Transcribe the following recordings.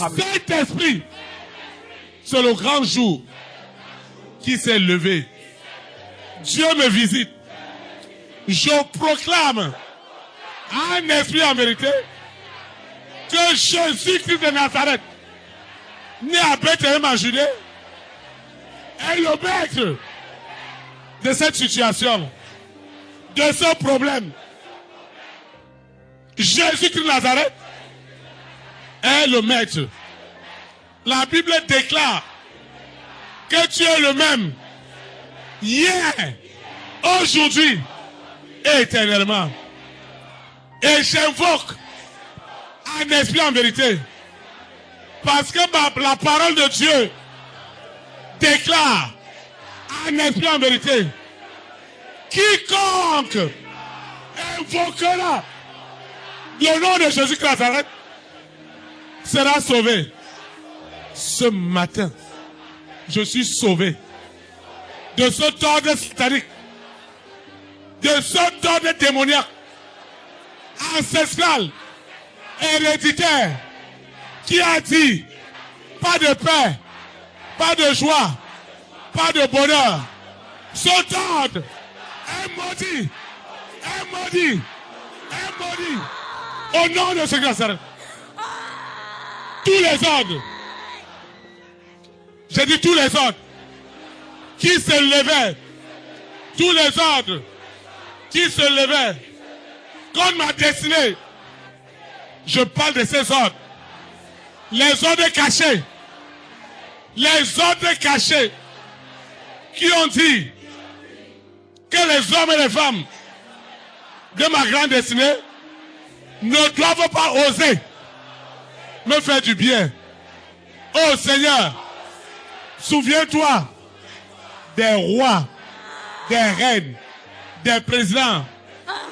Saint-Esprit, c'est le grand jour qui s'est levé. Dieu me visite. Je proclame un esprit en vérité que Jésus-Christ de Nazareth, né à Bethléem en Judée, est le maître de cette situation, de ce problème. Jésus-Christ de Nazareth est le maître. La Bible déclare que tu es le même hier, aujourd'hui et éternellement. Et j'invoque un esprit en vérité. Parce que la parole de Dieu déclare un esprit en vérité. Quiconque invoquera le nom de Jésus de Nazareth sera sauvé. Ce matin, je suis sauvé de ce ordre satanique, de ce ordre démoniaque, ancestral, héréditaire, qui a dit pas de paix, pas de joie, pas de bonheur. Cet ordre est maudit, est maudit, est maudit. Au nom de Jésus de Nazareth. Tous les ordres, j'ai dit tous les ordres qui se levaient, tous les ordres qui se levaient contre ma destinée, je parle de ces ordres. Les ordres cachés, les ordres cachés qui ont dit que les hommes et les femmes de ma grande destinée ne doivent pas oser me faire du bien. Oh Seigneur, souviens-toi des rois, des reines, des présidents,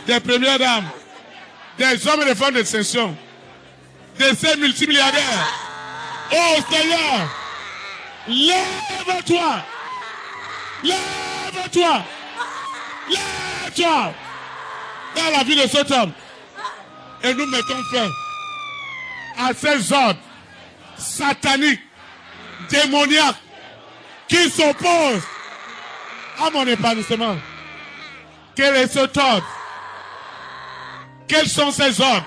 des premières dames, des hommes et des femmes d'extinction, de ces multimilliardaires. Oh Seigneur, lève-toi, lève-toi, lève-toi dans la vie de cet homme. Et nous mettons fin à ces ordres sataniques, démoniaques, qui s'opposent à mon épanouissement. Quel est cet ordre? Quels sont ces ordres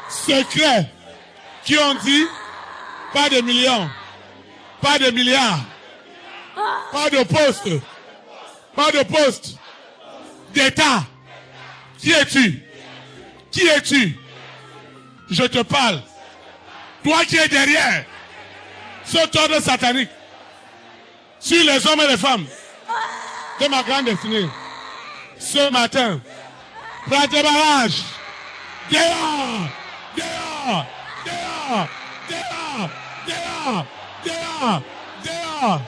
secrets qui ont dit pas de millions, pas de milliards, pas de postes, pas de postes d'État? Qui es-tu? Qui es-tu? Je te parle. Toi qui es derrière cet ordre satanique sur les hommes et les femmes de ma grande destinée. Ce matin, prends tes barrages. Dehors, dehors, dehors, dehors, dehors, dehors, dehors.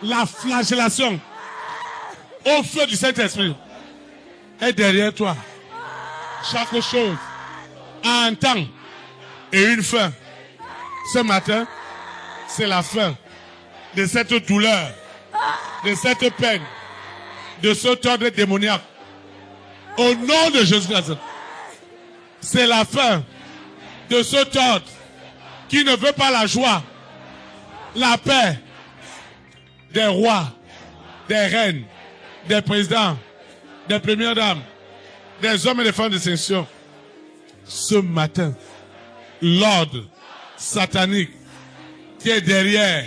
La flagellation au feu du Saint-Esprit est derrière toi. Chaque chose a un temps et une fin. Ce matin, c'est la fin de cette douleur, de cette peine, de cet ordre démoniaque. Au nom de Jésus-Christ, c'est la fin de cet ordre qui ne veut pas la joie, la paix des rois, des reines, des présidents, des premières dames, des hommes et des femmes de distinction. Ce matin, l'ordre satanique qui est derrière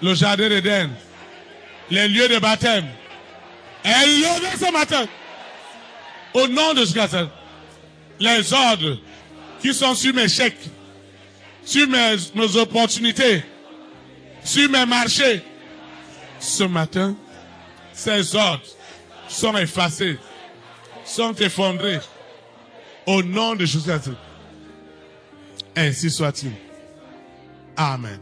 le jardin d'Éden, les lieux de baptême, est levé ce matin. Au nom de Jésus-Christ, les ordres qui sont sur mes chèques, sur mes opportunités, sur mes marchés, ce matin, ces ordres sont effacés, sont effondrés. Au nom de Jésus-Christ. Ainsi soit-il. Amen.